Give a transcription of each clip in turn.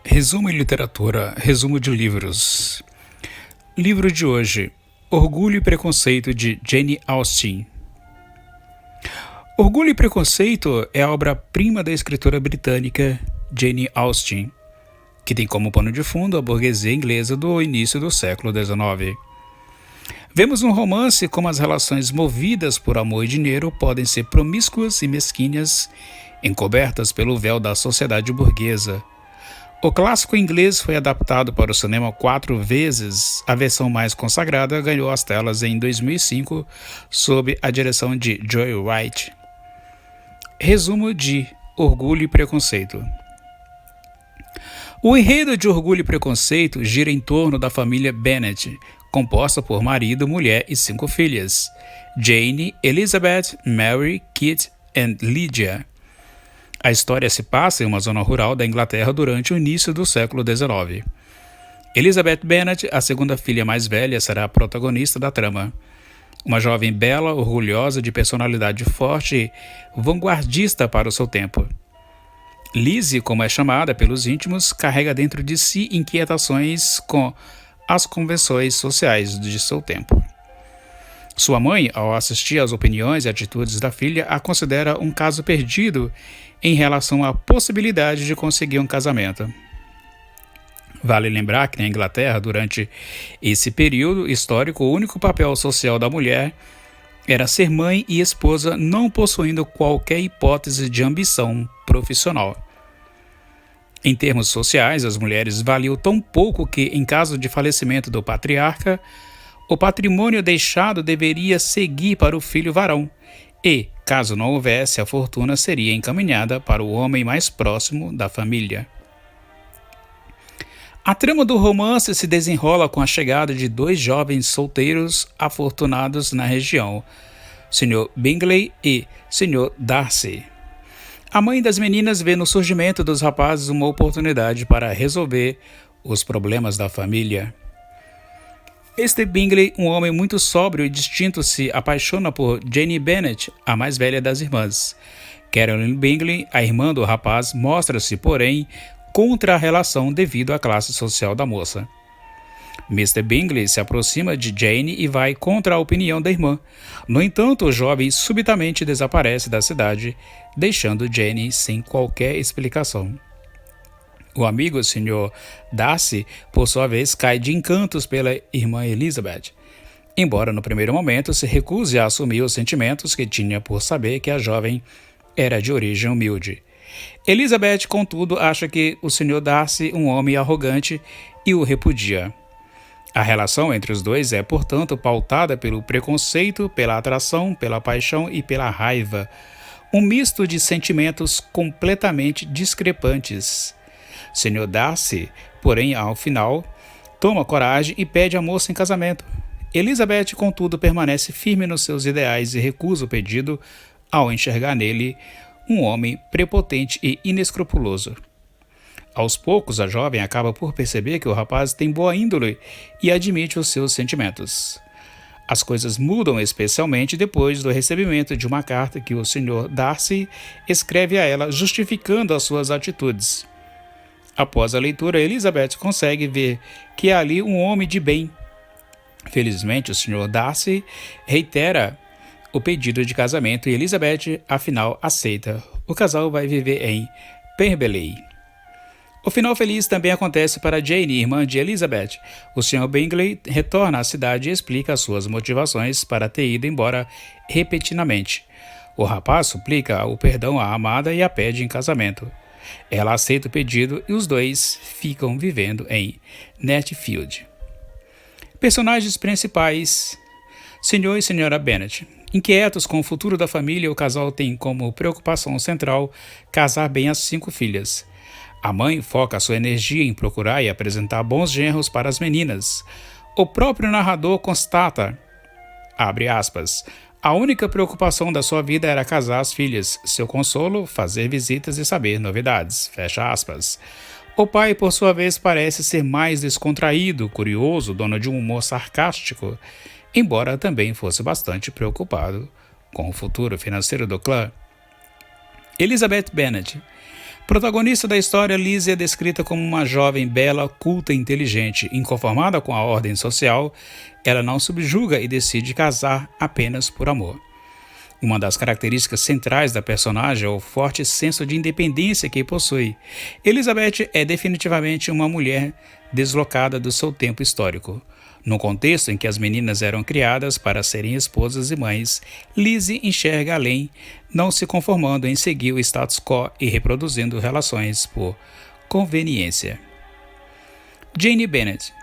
Resumo em literatura, resumo de livros. Livro de hoje: Orgulho e Preconceito, de Jane Austen. Orgulho e Preconceito é a obra-prima da escritora britânica Jane Austen, que tem como pano de fundo a burguesia inglesa do início do século XIX. Vemos no romance como as relações movidas por amor e dinheiro podem ser promíscuas e mesquinhas, encobertas pelo véu da sociedade burguesa. O clássico inglês foi adaptado para o cinema 4 vezes. A versão mais consagrada ganhou as telas em 2005, sob a direção de Joy Wright. Resumo de Orgulho e Preconceito. O enredo de Orgulho e Preconceito gira em torno da família Bennet, composta por marido, mulher e 5 filhas: Jane, Elizabeth, Mary, Kate e Lydia. A história se passa em uma zona rural da Inglaterra durante o início do século XIX. Elizabeth Bennet, a segunda filha mais velha, será a protagonista da trama. Uma jovem bela, orgulhosa, de personalidade forte e vanguardista para o seu tempo. Lizzie, como é chamada pelos íntimos, carrega dentro de si inquietações com as convenções sociais de seu tempo. Sua mãe, ao assistir às opiniões e atitudes da filha, a considera um caso perdido em relação à possibilidade de conseguir um casamento. Vale lembrar que na Inglaterra, durante esse período histórico, o único papel social da mulher era ser mãe e esposa, não possuindo qualquer hipótese de ambição profissional. Em termos sociais, as mulheres valiam tão pouco que, em caso de falecimento do patriarca, o patrimônio deixado deveria seguir para o filho varão e, caso não houvesse, a fortuna seria encaminhada para o homem mais próximo da família. A trama do romance se desenrola com a chegada de 2 jovens solteiros afortunados na região, Sr. Bingley e Sr. Darcy. A mãe das meninas vê no surgimento dos rapazes uma oportunidade para resolver os problemas da família. Mr. Bingley, um homem muito sóbrio e distinto, se apaixona por Jane Bennet, a mais velha das irmãs. Caroline Bingley, a irmã do rapaz, mostra-se, porém, contra a relação devido à classe social da moça. Mr. Bingley se aproxima de Jane e vai contra a opinião da irmã. No entanto, o jovem subitamente desaparece da cidade, deixando Jane sem qualquer explicação. O amigo, o Sr. Darcy, por sua vez, cai de encantos pela irmã Elizabeth, embora no primeiro momento se recuse a assumir os sentimentos que tinha por saber que a jovem era de origem humilde. Elizabeth, contudo, acha que o Sr. Darcy é um homem arrogante e o repudia. A relação entre os dois é, portanto, pautada pelo preconceito, pela atração, pela paixão e pela raiva, um misto de sentimentos completamente discrepantes. Sr. Darcy, porém, ao final, toma coragem e pede a moça em casamento. Elizabeth, contudo, permanece firme nos seus ideais e recusa o pedido ao enxergar nele um homem prepotente e inescrupuloso. Aos poucos, a jovem acaba por perceber que o rapaz tem boa índole e admite os seus sentimentos. As coisas mudam especialmente depois do recebimento de uma carta que o Sr. Darcy escreve a ela justificando as suas atitudes. Após a leitura, Elizabeth consegue ver que há ali um homem de bem. Felizmente, o Sr. Darcy reitera o pedido de casamento e Elizabeth, afinal, aceita. O casal vai viver em Pemberley. O final feliz também acontece para Jane, irmã de Elizabeth. O Sr. Bingley retorna à cidade e explica as suas motivações para ter ido embora repentinamente. O rapaz suplica o perdão à amada e a pede em casamento. Ela aceita o pedido e os dois ficam vivendo em Netfield. Personagens principais: Sr. e Sra. Bennet. Inquietos com o futuro da família, o casal tem como preocupação central casar bem as 5 filhas. A mãe foca sua energia em procurar e apresentar bons genros para as meninas. O próprio narrador constata, abre aspas, a única preocupação da sua vida era casar as filhas, seu consolo, fazer visitas e saber novidades, fecha aspas. O pai, por sua vez, parece ser mais descontraído, curioso, dono de um humor sarcástico, embora também fosse bastante preocupado com o futuro financeiro do clã. Elizabeth Bennet. Protagonista da história, Lizzie é descrita como uma jovem bela, culta e inteligente. Inconformada com a ordem social, ela não subjuga e decide casar apenas por amor. Uma das características centrais da personagem é o forte senso de independência que possui. Elizabeth é definitivamente uma mulher deslocada do seu tempo histórico. No contexto em que as meninas eram criadas para serem esposas e mães, Lizzie enxerga além, não se conformando em seguir o status quo e reproduzindo relações por conveniência. Jane Bennet.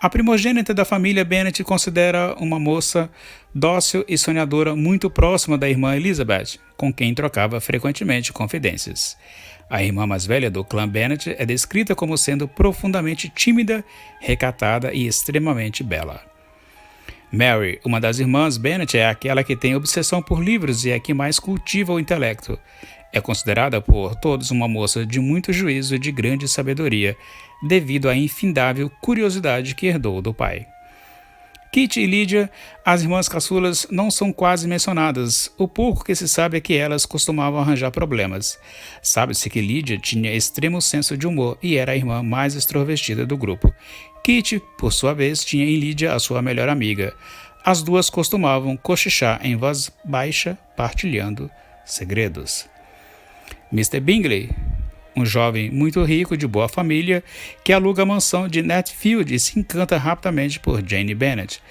A primogênita da família Bennet considera uma moça dócil e sonhadora muito próxima da irmã Elizabeth, com quem trocava frequentemente confidências. A irmã mais velha do clã Bennet é descrita como sendo profundamente tímida, recatada e extremamente bela. Mary, uma das irmãs Bennet, é aquela que tem obsessão por livros e é a que mais cultiva o intelecto. É considerada por todos uma moça de muito juízo e de grande sabedoria, devido à infindável curiosidade que herdou do pai. Kitty e Lydia, as irmãs caçulas, não são quase mencionadas. O pouco que se sabe é que elas costumavam arranjar problemas. Sabe-se que Lydia tinha extremo senso de humor e era a irmã mais extrovertida do grupo. Kitty, por sua vez, tinha em Lydia a sua melhor amiga. As duas costumavam cochichar em voz baixa, partilhando segredos. Mr. Bingley, um jovem muito rico de boa família que aluga a mansão de Netfield e se encanta rapidamente por Jane Bennet.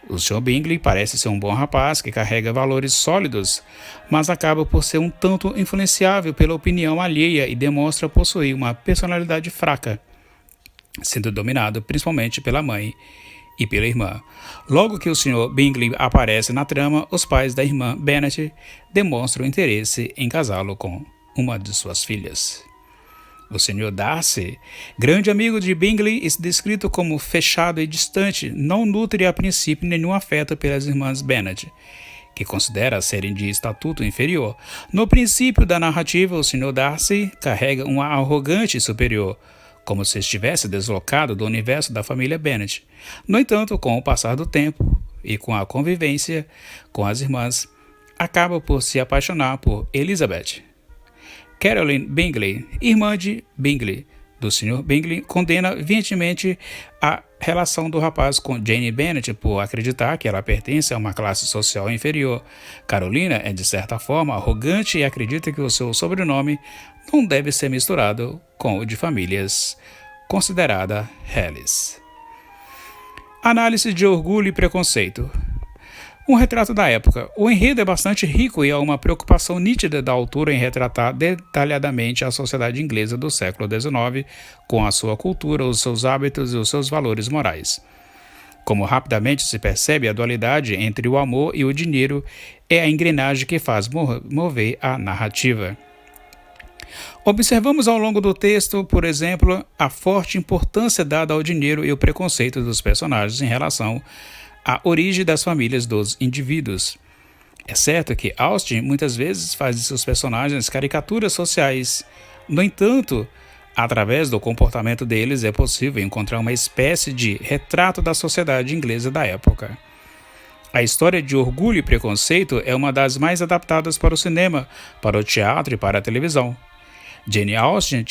O Sr. Bingley parece ser um bom rapaz que carrega valores sólidos, mas acaba por ser um tanto influenciável pela opinião alheia e demonstra possuir uma personalidade fraca, sendo dominado principalmente pela mãe e pela irmã. Logo que o Sr. Bingley aparece na trama, os pais da irmã Bennet demonstram interesse em casá-lo com uma de suas filhas. O Sr. Darcy, grande amigo de Bingley e descrito como fechado e distante, não nutre a princípio nenhum afeto pelas irmãs Bennet, que considera serem de estatuto inferior. No princípio da narrativa, o Sr. Darcy carrega um ar arrogante e superior, como se estivesse deslocado do universo da família Bennet. No entanto, com o passar do tempo e com a convivência com as irmãs, acaba por se apaixonar por Elizabeth. Caroline Bingley, irmã de Bingley, do Sr. Bingley, condena veementemente a relação do rapaz com Jane Bennet por acreditar que ela pertence a uma classe social inferior. Carolina é, de certa forma, arrogante e acredita que o seu sobrenome não deve ser misturado com o de famílias considerada reles. Análise de orgulho e preconceito. Um retrato da época. O enredo é bastante rico e há uma preocupação nítida da autora em retratar detalhadamente a sociedade inglesa do século XIX, com a sua cultura, os seus hábitos e os seus valores morais. Como rapidamente se percebe, a dualidade entre o amor e o dinheiro é a engrenagem que faz mover a narrativa. Observamos ao longo do texto, por exemplo, a forte importância dada ao dinheiro e o preconceito dos personagens em relação à origem das famílias dos indivíduos. É certo que Austen muitas vezes faz de seus personagens caricaturas sociais. No entanto, através do comportamento deles é possível encontrar uma espécie de retrato da sociedade inglesa da época. A história de Orgulho e Preconceito é uma das mais adaptadas para o cinema, para o teatro e para a televisão. Jane Austen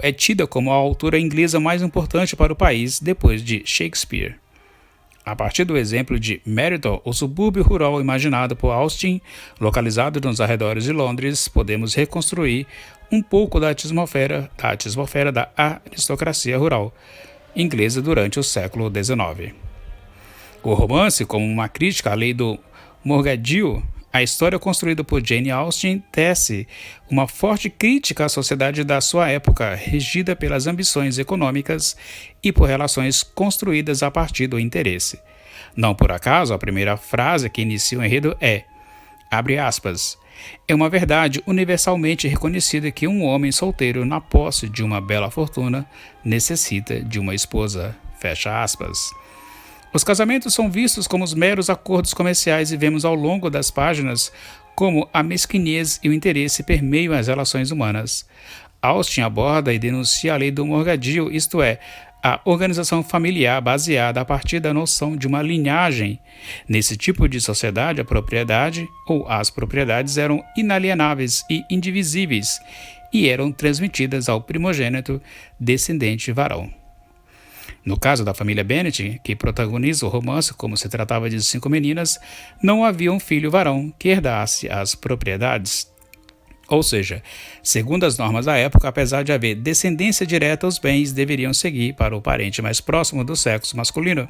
é tida como a autora inglesa mais importante para o país depois de Shakespeare. A partir do exemplo de Meryton, o subúrbio rural imaginado por Austen, localizado nos arredores de Londres, podemos reconstruir um pouco da atmosfera da aristocracia rural inglesa durante o século XIX. O romance, como uma crítica à lei do Morgadinho, a história construída por Jane Austen tece uma forte crítica à sociedade da sua época, regida pelas ambições econômicas e por relações construídas a partir do interesse. Não por acaso, a primeira frase que inicia o enredo é, abre aspas, é uma verdade universalmente reconhecida que um homem solteiro na posse de uma bela fortuna necessita de uma esposa, fecha aspas. Os casamentos são vistos como os meros acordos comerciais e vemos ao longo das páginas como a mesquinhez e o interesse permeiam as relações humanas. Austen aborda e denuncia a lei do Morgadinho, isto é, a organização familiar baseada a partir da noção de uma linhagem. Nesse tipo de sociedade, a propriedade ou as propriedades eram inalienáveis e indivisíveis, e eram transmitidas ao primogênito descendente varão. No caso da família Bennet, que protagoniza o romance como se tratava de 5 meninas, não havia um filho varão que herdasse as propriedades. Ou seja, segundo as normas da época, apesar de haver descendência direta, os bens deveriam seguir para o parente mais próximo do sexo masculino.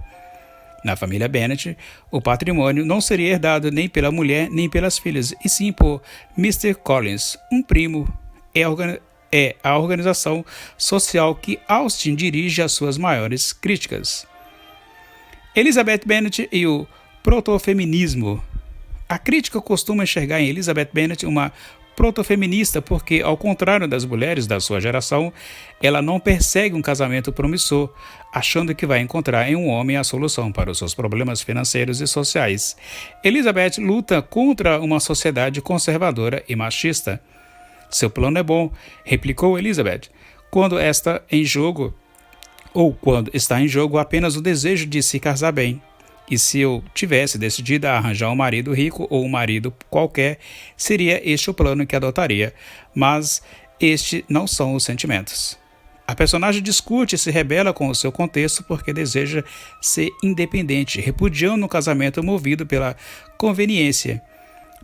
Na família Bennet, o patrimônio não seria herdado nem pela mulher nem pelas filhas, e sim por Mr. Collins, um primo. É a organização social que Austen dirige as suas maiores críticas. Elizabeth Bennet e o protofeminismo. A crítica costuma enxergar em Elizabeth Bennet uma protofeminista porque, ao contrário das mulheres da sua geração, ela não persegue um casamento promissor, achando que vai encontrar em um homem a solução para os seus problemas financeiros e sociais. Elizabeth luta contra uma sociedade conservadora e machista. Seu plano é bom, replicou Elizabeth, quando está em jogo apenas o desejo de se casar bem. E se eu tivesse decidido a arranjar um marido rico ou um marido qualquer, seria este o plano que adotaria. Mas estes não são os sentimentos. A personagem discute e se rebela com o seu contexto porque deseja ser independente, repudiando um casamento movido pela conveniência.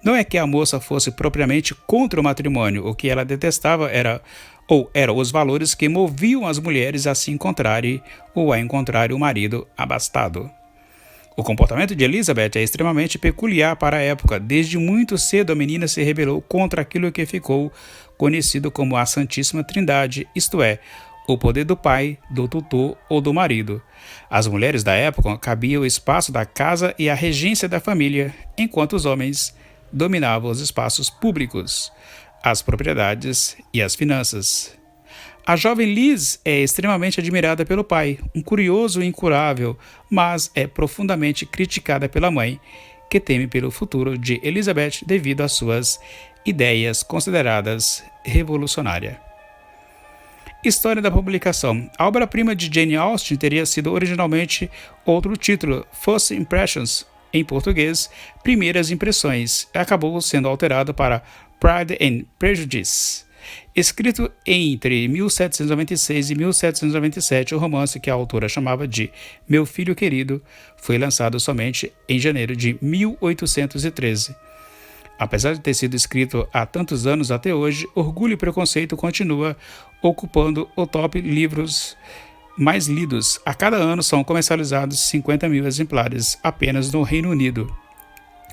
Não é que a moça fosse propriamente contra o matrimônio, o que ela detestava eram os valores que moviam as mulheres a se encontrarem ou a encontrar o marido abastado. O comportamento de Elizabeth é extremamente peculiar para a época. Desde muito cedo a menina se rebelou contra aquilo que ficou conhecido como a Santíssima Trindade, isto é, o poder do pai, do tutor ou do marido. Às mulheres da época cabia o espaço da casa e a regência da família, enquanto os homens dominavam os espaços públicos, as propriedades e as finanças. A jovem Liz é extremamente admirada pelo pai, um curioso e incurável, mas é profundamente criticada pela mãe, que teme pelo futuro de Elizabeth devido às suas ideias consideradas revolucionárias. História da publicação. A obra-prima de Jane Austen teria sido originalmente outro título, First Impressions, em português, Primeiras Impressões, e acabou sendo alterado para Pride and Prejudice. Escrito entre 1796 e 1797, o romance que a autora chamava de Meu Filho Querido foi lançado somente em janeiro de 1813. Apesar de ter sido escrito há tantos anos até hoje, Orgulho e Preconceito continua ocupando o top livros mais lidos. A cada ano são comercializados 50 mil exemplares apenas no Reino Unido.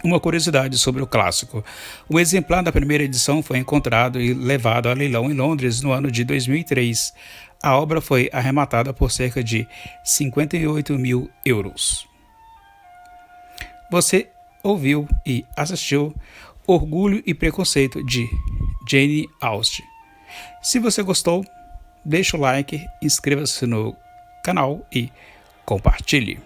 Uma curiosidade sobre o clássico. O exemplar da primeira edição foi encontrado e levado a leilão em Londres no ano de 2003. A obra foi arrematada por cerca de 58 mil euros. Você ouviu e assistiu Orgulho e Preconceito de Jane Austen. Se você gostou, deixe o like, inscreva-se no canal e compartilhe.